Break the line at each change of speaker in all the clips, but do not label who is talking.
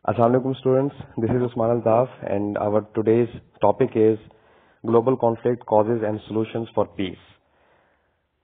Assalamu alaikum students, this is Usman Altaf and our today's topic is global conflict causes and solutions for peace.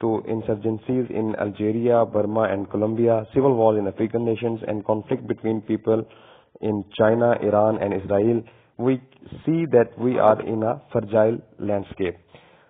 to insurgencies in Algeria, Burma and Colombia, civil wars in African nations and conflict between people in China, Iran and Israel, we see that we are in a fragile landscape.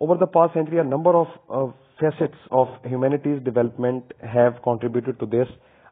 Over the past century, a number of facets of humanity's development have contributed to this.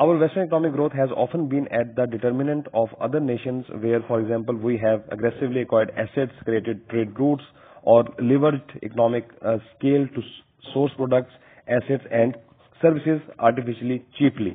Our Western economic growth has often been at the determinant of other nations where, for example, we have aggressively acquired assets, created trade routes, or leveraged economic scale to source products, assets and services artificially cheaply.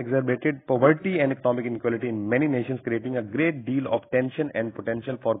exacerbated poverty and economic inequality in many nations, creating a great deal of tension and potential for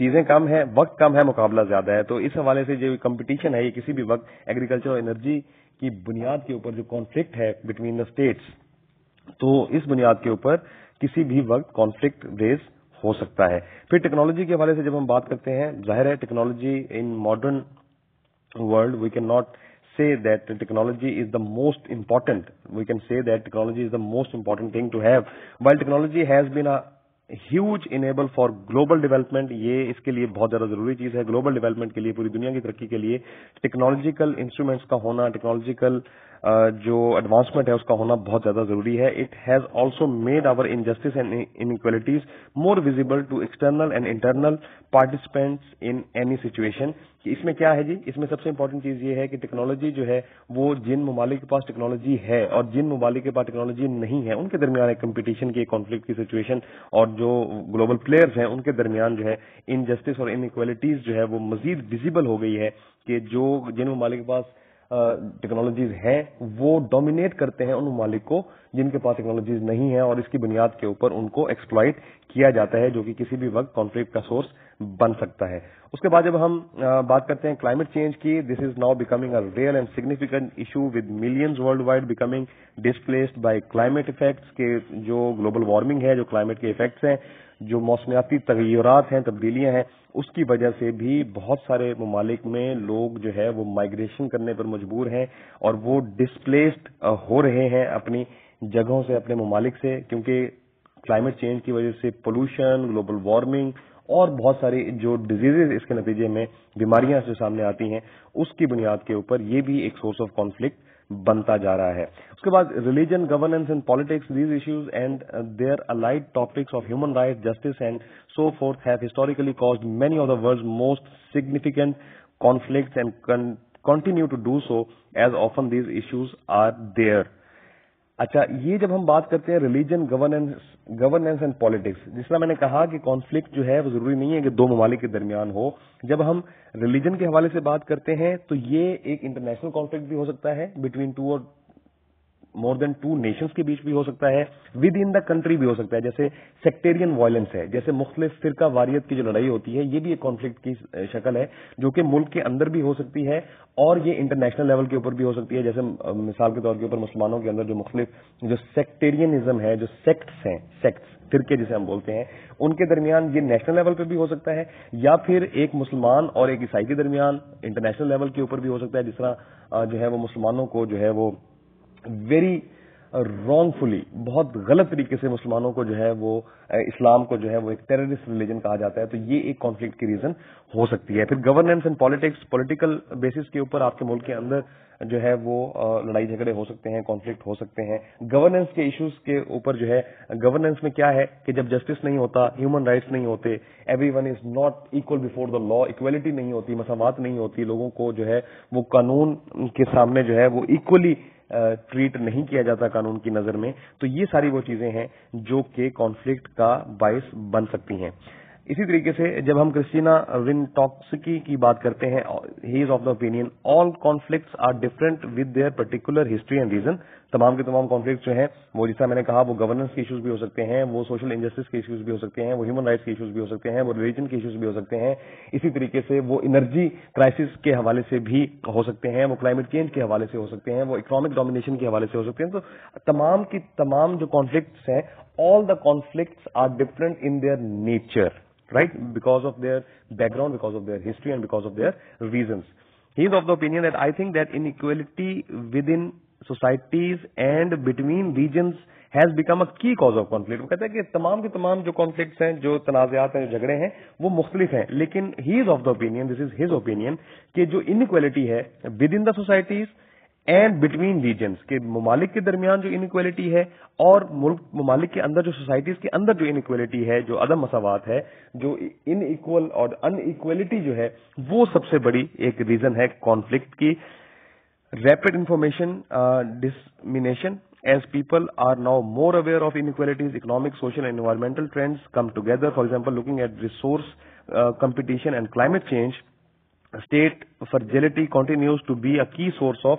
چیزیں کم ہیں، وقت کم ہے، مقابلہ زیادہ ہے. تو اس حوالے سے جو کمپٹیشن ہے یہ کسی بھی وقت ایگریکلچر اور انرجی کی بنیاد کے اوپر جو کانفلکٹ ہے بٹوین دا اسٹیٹس، تو اس بنیاد کے اوپر کسی بھی وقت کانفلکٹ ریز ہو سکتا ہے. پھر ٹیکنالوجی کے حوالے سے جب ہم بات کرتے ہیں، ظاہر ہے technology in modern world, we cannot say that technology is the most important. We can say that technology is the most important thing to have. While technology has been a huge enable for global development, یہ اس کے لیے بہت زیادہ ضروری چیز ہے. Global development کے لیے، پوری دنیا کی ترقی کے لیے ٹیکنالوجیکل انسٹرومنٹس کا ہونا، ٹیکنالوجیکل جو ایڈوانسمنٹ ہے اس کا ہونا بہت زیادہ ضروری ہے. It has also made our injustices and inequalities more visible to external and internal participants in any situation. اس میں کیا ہے جی؟ اس میں سب سے امپورٹنٹ چیز یہ ہے کہ ٹیکنالوجی جو ہے وہ جن ممالک کے پاس ٹیکنالوجی ہے اور جن ممالک کے پاس ٹیکنالوجی نہیں ہے ان کے درمیان ایک کمپٹیشن کی، کانفلکٹ کی سچویشن، اور جو گلوبل پلیئرز ہیں ان کے درمیان جو ہے انجسٹس اور انیکوالٹیز جو ہے وہ مزید ویزیبل ہو گئی ہے کہ جن ممالک کے پاس ٹیکنالوجیز ہیں وہ ڈومینیٹ کرتے ہیں ان ممالک کو جن کے پاس ٹیکنالوجیز نہیں ہیں، اور اس کی بنیاد کے اوپر ان کو ایکسپلائٹ کیا جاتا ہے، جو کہ کسی بھی وقت کانفلکٹ کا سورس بن سکتا ہے. اس کے بعد جب ہم بات کرتے ہیں کلائمیٹ چینج کی، this is now becoming a real and significant issue with millions worldwide becoming displaced by climate effects. کے جو گلوبل وارمنگ ہے، جو کلائمیٹ کے افیکٹس ہیں، جو موسمیاتی تغیرات ہیں، تبدیلیاں ہیں، اس کی وجہ سے بھی بہت سارے ممالک میں لوگ جو ہے وہ مائگریشن کرنے پر مجبور ہیں اور وہ ڈسپلیسڈ ہو رہے ہیں اپنی جگہوں سے، اپنے ممالک سے، کیونکہ کلائمیٹ چینج کی وجہ سے پولوشن، گلوبل وارمنگ اور بہت ساری جو ڈیزیزز اس کے نتیجے میں بیماریاں جو سامنے آتی ہیں اس کی بنیاد کے اوپر یہ بھی ایک سورس آف کانفلکٹ بنتا جا رہا ہے. اس کے بعد religion, governance and politics, these issues and their allied topics of human rights, justice and so forth have historically caused many of the world's most significant conflicts and continue to do so as often these issues are there. اچھا، یہ جب ہم بات کرتے ہیں religion, governance and politics, جس طرح میں نے کہا کہ کانفلکٹ جو ہے وہ ضروری نہیں ہے کہ دو ممالک کے درمیان ہو. جب ہم ریلیجن کے حوالے سے بات کرتے ہیں تو یہ ایک انٹرنیشنل کانفلکٹ بھی ہو سکتا ہے، بٹوین ٹو اور مور دین ٹو نیشنز کے بیچ بھی ہو سکتا ہے، ود ان دا کنٹری بھی ہو سکتا ہے، جیسے سیکٹیرین وائلنس ہے، جیسے مختلف فرقہ واریت کی جو لڑائی ہوتی ہے، یہ بھی ایک کانفلکٹ کی شکل ہے جو کہ ملک کے اندر بھی ہو سکتی ہے اور یہ انٹرنیشنل لیول کے اوپر بھی ہو سکتی ہے. جیسے مثال کے طور کے اوپر مسلمانوں کے اندر جو مختلف جو سیکٹیرینزم ہے، جو سیکٹس ہیں، سیکٹس فرقے جسے ہم بولتے ہیں، ان کے درمیان یہ نیشنل لیول پہ بھی ہو سکتا ہے، یا پھر ایک مسلمان اور ایک عیسائی کے درمیان انٹرنیشنل لیول کے اوپر بھی ہو سکتا ہے. جس طرح جو ہے وہ مسلمانوں کو جو ہے وہ ویری رانگ فلی، بہت غلط طریقے سے مسلمانوں کو جو ہے وہ اسلام کو جو ہے وہ ایک ٹیررسٹ ریلیجن کہا جاتا ہے، تو یہ ایک کانفلکٹ کی ریزن ہو سکتی ہے. پھر governance and politics, political basis کے اوپر آپ کے ملک کے اندر جو ہے وہ لڑائی جھگڑے ہو سکتے ہیں، کانفلکٹ ہو سکتے ہیں. گورننس کے ایشوز کے اوپر جو ہے، گورننس میں کیا ہے کہ جب جسٹس نہیں ہوتا، ہیومن رائٹس نہیں ہوتے، every one is not equal before the law, equality نہیں ہوتی، مساوات نہیں ہوتی، لوگوں کو جو ہے وہ قانون کے سامنے جو ہے وہ ایکولی ٹریٹ نہیں کیا جاتا قانون کی نظر میں، تو یہ ساری وہ چیزیں ہیں جو کہ کانفلکٹ کا باعث بن سکتی ہیں. اسی طریقے سے جب ہم کرسٹینا ونٹوکسکی کی بات کرتے ہیں، he is of the opinion all conflicts are different with their particular history and reason. تمام کے تمام کانفلکٹس جو ہیں وہ، جیسا میں نے کہا، وہ گورننس کے ایشوز بھی ہو سکتے ہیں، وہ سوشل انجسٹس کے ایشوز بھی ہو سکتے ہیں، وہ ہیومن رائٹس کے ایشوز بھی ہو سکتے ہیں، وہ ریلیجن کے ایشوز بھی ہو سکتے ہیں. اسی طریقے سے وہ انرجی کرائسس کے حوالے سے بھی ہو سکتے ہیں، وہ کلائمیٹ چینج کے حوالے سے ہو سکتے ہیں، وہ اکنامک ڈومینیشن کے حوالے سے ہو سکتے ہیں. تو تمام کی تمام جو کانفلکٹس ہیں، all the conflicts are different in their nature, right, because of their background, because of their history and because of their reasons. He is of the opinion that I think that inequality within societies and between regions has become a key cause of conflict. وہ کہتا ہے کہ تمام کے تمام جو conflicts ہیں، جو تنازعات ہیں، جو جھگڑے ہیں، وہ مختلف ہیں، لیکن he is of the opinion, this is his opinion، کہ جو inequality ہے within the societies and between regions, کے ممالک کے درمیان جو انیکویلٹی ہے اور ممالک کے اندر جو سوسائٹیز کے اندر جو انیکویلٹی ہے، جو عدم مساوات ہے، جو ان ایکول اور ان ایکویلٹی جو ہے، وہ سب سے بڑی ایک ریزن ہے کانفلکٹ کی. Rapid information dissemination as people are now more aware of inequalities, economic, social and environmental trends come together. For example looking at resource competition and climate change, state fragility continues to be a key source of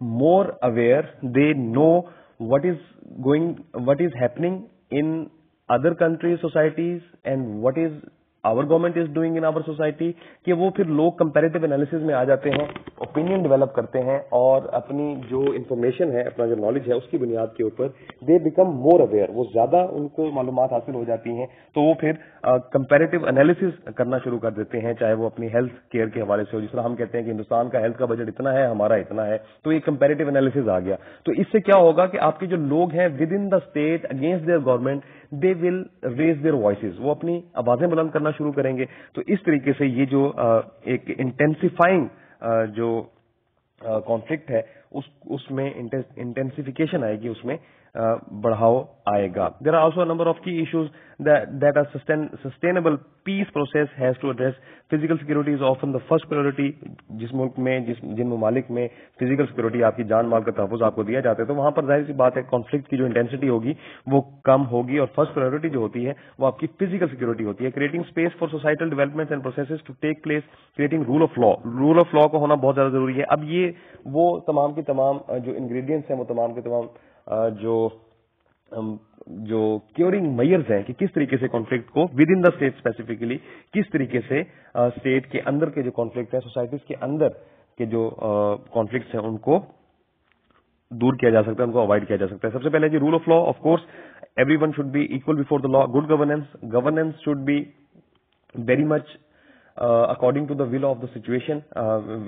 more aware. They know what is happening in other countries, societies, and what is our government is doing in our society, کہ وہ پھر لوگ comparative analysis میں آ جاتے ہیں, opinion develop کرتے ہیں, اور اپنی جو انفارمیشن ہے, اپنا جو نالج ہے, اس کی بنیاد کے اوپر دے بیکم مور اویئر, وہ زیادہ ان کو معلومات حاصل ہو جاتی ہیں, تو وہ پھر کمپیریٹیو انالیسز کرنا شروع کر دیتے ہیں, چاہے وہ اپنی ہیلتھ کیئر کے حوالے سے ہو. جس طرح ہم کہتے ہیں کہ ہندوستان کا ہیلتھ کا بجٹ اتنا ہے, ہمارا اتنا ہے, تو یہ کمپیریٹیو انالیسز آ گیا. تو اس سے کیا ہوگا کہ آپ کے جو لوگ ہیں within the state against their government, they will raise their voices, وہ اپنی آوازیں بلند کرنا شروع کریں گے. تو اس طریقے سے یہ جو ایک انٹینسیفائنگ جو کانفلکٹ ہے, اس میں انٹینسیفیکیشن آئے گی, اس میں بڑھاؤ آئے گا. There are also number of key issues that are sustainable peace process has to address. Physical security is often the first priority. جس ملک میں, جن ممالک میں فزیکل سیکورٹی, آپ کی جان مال کا تحفظ آپ کو دیا جاتا ہے, تو وہاں پر ظاہر سی بات ہے کانفلکٹ کی جو انٹینسٹی ہوگی وہ کم ہوگی, اور فرسٹ پرائرٹی جو ہوتی ہے وہ آپ کی فزیکل سیکورٹی ہوتی ہے. Creating space for societal development and processes to take place, creating rule of law. Rule of law کو ہونا بہت زیادہ ضروری ہے. اب یہ وہ تمام کی تمام جو انگریڈینٹس ہیں, وہ تمام کے تمام جو کیورنگ میئرز ہیں کہ کس طریقے سے کانفلکٹ کو with in the state specifically, کس طریقے سے اسٹیٹ کے اندر کے جو کانفلکٹ ہیں, سوسائٹیز کے اندر کے جو کانفلکٹس ہیں, ان کو دور کیا جا سکتا ہے, ان کو اوائڈ کیا جا سکتا ہے. سب سے پہلے جی rule of law. Of course everyone should be equal before the law. Good governance should be very much according to the will of the situation,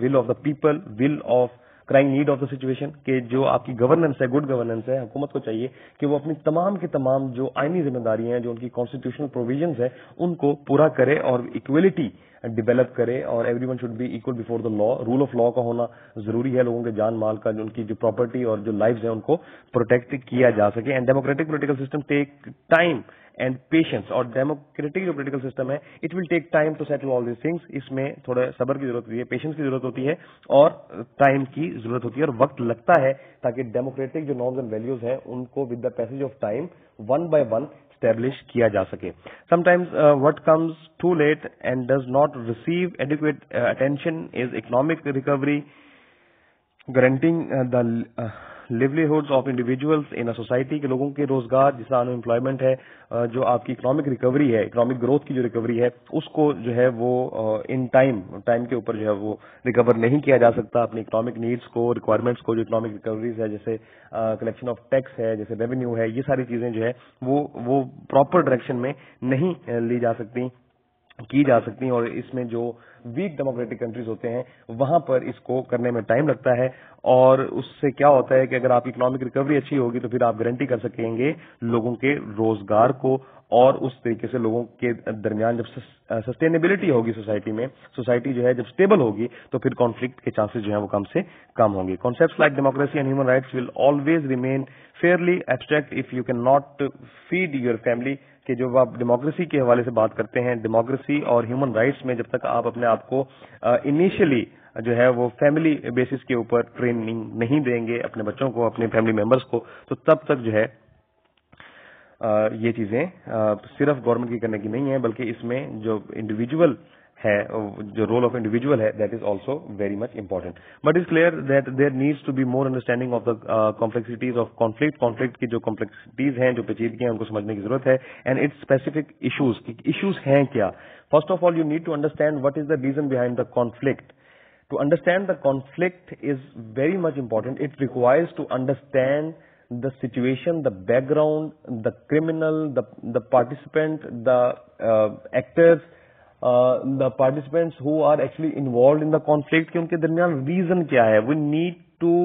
will of the people, will of crying need of the situation. کہ جو آپ کی governance ہے, good governance ہے, حکومت کو چاہیے کہ وہ اپنی تمام کے تمام جو آئینی ذمہ داریاں ہیں, جو ان کی کانسٹیٹیوشنل پروویژنز ہیں, ان کو پورا کرے اور ایکویلٹی ڈیولپ کرے, اور everyone should be equal before the law. Rule of law کا ہونا ضروری ہے. لوگوں کے جان مال کا, جو ان کی جو پراپرٹی اور جو لائفز ہیں, ان کو پروٹیکٹ کیا جا سکے. And democratic political system take time and patience. اور ڈیموکریٹک جو پولیٹیکل سسٹم ہے, it will take time to settle all these things. اس میں تھوڑا صبر کی ضرورت ہوتی ہے, پیشنس کی ضرورت ہوتی ہے, اور ٹائم کی ضرورت ہوتی ہے, اور وقت لگتا ہے, تاکہ ڈیموکریٹک جو نارمز اینڈ ویلیوز ہیں, ان کو with the passage of time one by one establish کیا جا سکے. Sometimes what comes too late and does not receive adequate attention as economic recovery, guaranteeing the livelihoods of individuals in a society. کے لوگوں کے روزگار, جس طرح ان employment ہے, جو آپ کی اکنامک ریکوری ہے, اکنامک گروتھ کی جو ریکوری ہے, اس کو جو ہے وہ ان ٹائم کے اوپر جو ہے وہ ریکور نہیں کیا جا سکتا. اپنی اکنامک نیڈس کو, ریکوائرمنٹس کو, جو اکنامک ریکوریز ہے, جیسے کلیکشن آف ٹیکس ہے, جیسے ریونیو ہے, یہ ساری چیزیں جو ہے وہ پراپر ڈائریکشن میں نہیں لی جا سکتی, کی جا سکتی. اور اس میں جو ویک ڈیموکریٹک کنٹریز ہوتے ہیں, وہاں پر اس کو کرنے میں ٹائم لگتا ہے. اور اس سے کیا ہوتا ہے کہ اگر آپ کی اکنامک ریکوری اچھی ہوگی, تو پھر آپ گارنٹی کر سکیں گے لوگوں کے روزگار کو, اور اس طریقے سے لوگوں کے درمیان جب سسٹینیبلٹی ہوگی سوسائٹی میں, سوسائٹی جو ہے جب اسٹیبل ہوگی, تو پھر کانفلکٹ کے چانسز جو ہیں وہ کم سے کم ہوں گے. Concepts like democracy and human rights will always remain fairly abstract if you can not feed your family. کہ جو آپ ڈیموکریسی کے حوالے سے بات کرتے ہیں, ڈیموکریسی اور ہیومن رائٹس میں جب تک آپ اپنے آپ کو انیشلی جو ہے وہ فیملی بیسس کے اوپر ٹریننگ نہیں دیں گے اپنے بچوں کو, اپنے فیملی ممبرس کو, تو تب تک جو ہے یہ چیزیں صرف گورنمنٹ کی کرنے کی نہیں ہیں, بلکہ اس میں جو انڈیویجول ہے, جو رول آف انڈیویجول ہے, that is also very much important. But is clear that there needs to be more understanding of the complexities of conflict کی جو کمپلیکسٹیز ہیں, جو پیچیدگیاں ہیں, ان کو سمجھنے کی ضرورت ہے. اینڈ اٹس اسپیسیفک ایشوز ہیں کیا. First of all you need to understand what is the reason behind the conflict. To understand the conflict is very much important. It requires to understand the situation, the background, the criminal, the participant, the actors, the participants who are actually involved in the conflict. کہ ان کے درمیان reason کیا ہے. We need to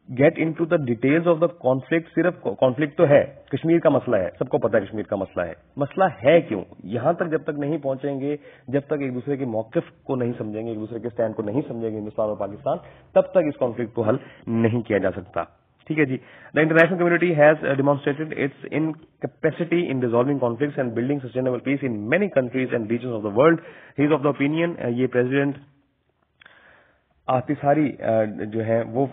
get into the details of the conflict. صرف conflict تو ہے, کشمیر کا مسئلہ ہے, سب کو پتا ہے کشمیر کا مسئلہ ہے. مسئلہ ہے کیوں, یہاں تک جب تک نہیں پہنچیں گے, جب تک ایک دوسرے کے موقف کو نہیں سمجھیں گے, ایک دوسرے کے اسٹینڈ کو نہیں سمجھیں گے ہندوستان اور پاکستان, تب تک اس کانفلکٹ کو حل نہیں کیا جا سکتا. ٹھیک ہے جی. The international community has demonstrated its incapacity in resolving conflicts and building sustainable peace in many countries and regions of the world. He is of the opinion, یہ پریزیڈنٹ آتی ساری جو ہے وہ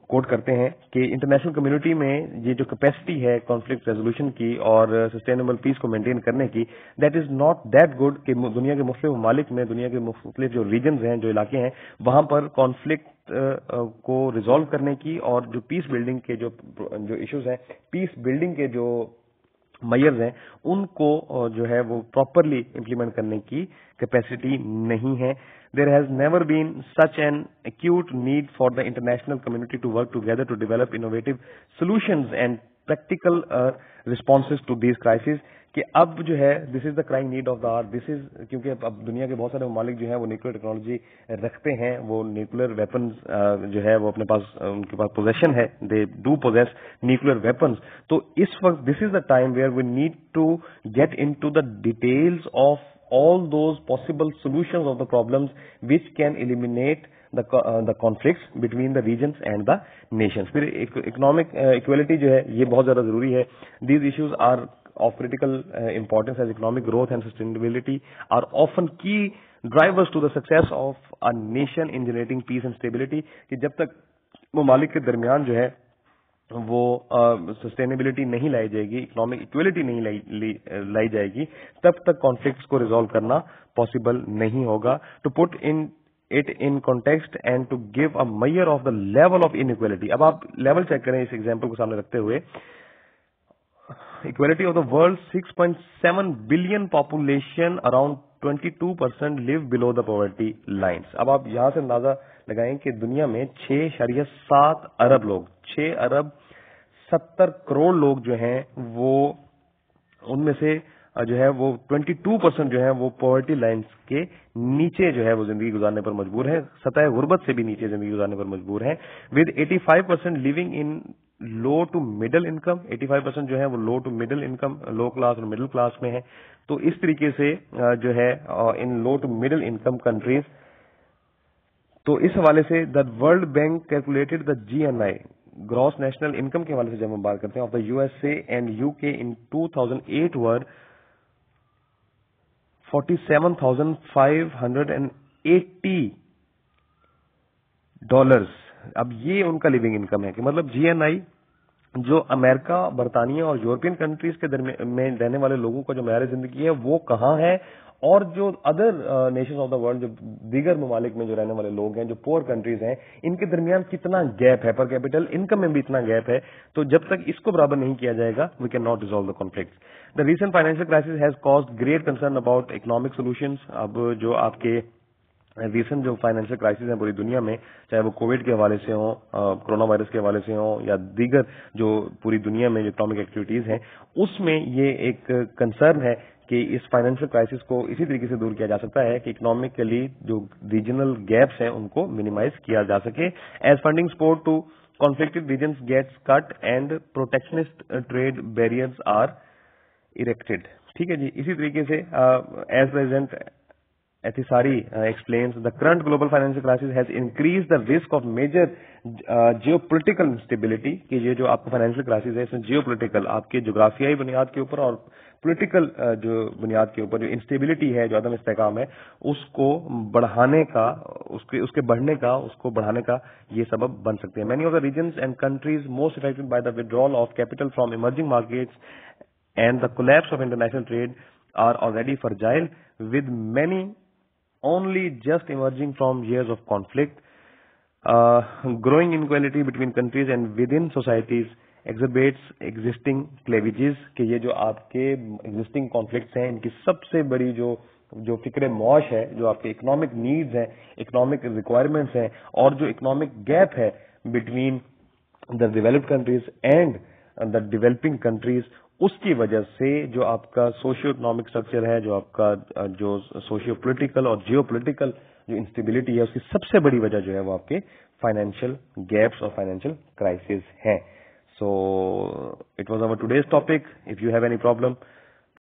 کوٹ کرتے ہیں کہ انٹرنیشنل کمیونٹی میں یہ جو کیپیسٹی ہے کانفلکٹ ریزولوشن کی اور سسٹینیبل پیس کو مینٹین کرنے کی، that is not that good کہ دنیا کے مختلف ممالک میں، دنیا کے مختلف جو ریجنز ہیں، جو علاقے ہیں، وہاں پر کانفلکٹ کو ریزالو کرنے کی اور جو پیس بلڈنگ کے جو ایشوز ہیں، پیس بلڈنگ کے جو میئرز ہیں، ان کو جو ہے وہ پراپرلی امپلیمنٹ کرنے کی کیپیسٹی نہیں ہے. There has never been such an acute need for the international community to work together to develop innovative solutions and practical responses to these crises. کہ اب جو ہے this is the crying need of the hour. This is کیونکہ اب دنیا کے بہت سارے ممالک جو ہیں وہ نیوکلیر ٹیکنالوجی رکھتے ہیں، وہ نیوکلیر ویپنز جو ہے وہ اپنے پاس، ان کے پاس پوزیشن ہے، they do possess nuclear weapons. تو اس وقت this is the time where we need to get into the details of all those possible solutions of the problems which can eliminate the conflicts between the regions and the nations. پھر economic equality جو ہے یہ بہت زیادہ ضروری ہے. These issues are of critical importance as economic growth and sustainability are often key drivers to the success of a nation in generating peace and stability. کہ جب تک ممالک کے درمیان جو ہے وہ سسٹینیبلٹی نہیں لائی جائے گی، اکنامک ایکویلٹی نہیں لائی جائے گی، تب تک کانفلکٹس کو ریزالو کرنا پاسبل نہیں ہوگا. To put it in context and to give a measure of the level of inequality. اب آپ لیول چیک کریں اس ایگزامپل کو سامنے رکھتے ہوئے. equality of the world 6.7 billion population, around 22% live below the poverty lines. اب آپ یہاں سے اندازہ لگائیں کہ دنیا میں 6.7 ارب لوگ، 6 ارب 70 کروڑ لوگ جو ہیں وہ ان میں سے جو ہے وہ 22% جو ہے وہ پاورٹی لائنز کے نیچے جو ہے وہ زندگی گزارنے پر مجبور ہیں، سطح غربت سے بھی نیچے زندگی گزارنے پر مجبور ہیں. With 85% living in low to middle income. 85% جو ہے وہ low to middle income, low class اور مڈل کلاس میں ہے. تو اس طریقے سے جو ہے in low to middle income countries, تو اس حوالے سے the world bank calculated the GNI gross national income کے حوالے سے جب ہم بات کرتے ہیں of the USA and UK in 2008 were 47,580 dollars. اب یہ ان کا لیونگ انکم ہے کہ مطلب GNI جو امریکہ، برطانیہ اور یورپین کنٹریز کے درمیان میں رہنے والے لوگوں کا جو معیار زندگی ہے وہ کہاں ہے، اور جو other nations of the world, جو دیگر ممالک میں جو رہنے والے لوگ ہیں، جو پور کنٹریز ہیں، ان کے درمیان کتنا گیپ ہے. پر کیپٹل انکم میں بھی اتنا گیپ ہے. تو جب تک اس کو برابر نہیں کیا جائے گا we can not resolve the conflict. The recent financial crisis has caused great concern about economic solutions. اب جو آپ کے ریسنٹ جو فائنینشیل کرائسس ہیں پوری دنیا میں، چاہے وہ کووڈ کے حوالے سے ہوں، کرونا وائرس کے حوالے سے ہوں، یا دیگر جو پوری دنیا میں جو اکنامک ایکٹیویٹیز ہیں، اس میں یہ ایک کنسرن ہے کہ اس فائنینشیل کرائسس کو اسی طریقے سے دور کیا جا سکتا ہے کہ اکنامکلی جو ریجنل گیپس ہیں ان کو منیمائز کیا جا سکے. As funding support to conflicted regions gets cut and protectionist trade barriers are erected. ٹھیک ہے جی. اسی طریقے سے as president Ethesari explains the current global financial crisis has increased the risk of major geopolitical instability. کہ یہ جو آپ کا فائنینشیل کرائسس ہے اس میں جیوپولیٹیکل، آپ کے جغرافیائی بنیاد کے اوپر اور پولیٹیکل جو بنیاد کے اوپر جو انسٹیبلٹی ہے، جو عدم استحکام ہے، اس کو بڑھانے کا، اس کے بڑھنے کا، اس کو بڑھانے کا یہ سبب بن سکتے ہیں. Many of the regions and countries most affected by the withdrawal of capital from emerging markets and the collapse of international trade are already fragile, with many only just emerging from years of conflict. Growing inequality between countries and within societies exacerbates existing cleavages. کہ یہ جو آپ کے existing conflicts ہیں، ان کی سب سے بڑی جو فکر معاش ہے، جو آپ کے اکنامک نیڈز ہیں، اکنامک ریکوائرمنٹس ہیں، اور جو اکنامک گیپ ہے between the developed countries and the developing countries, اس کی وجہ سے جو آپ کا سوشیو اکنامک اسٹرکچر ہے، جو آپ کا جو سوشیو پولیٹیکل اور جیو پولیٹیکل جو انسٹیبلٹی ہے، اس کی سب سے بڑی وجہ جو ہے وہ آپ کے فائنینشیل گیپس اور فائنینشیل کرائسس ہیں. So it was our today's topic. If you have any problem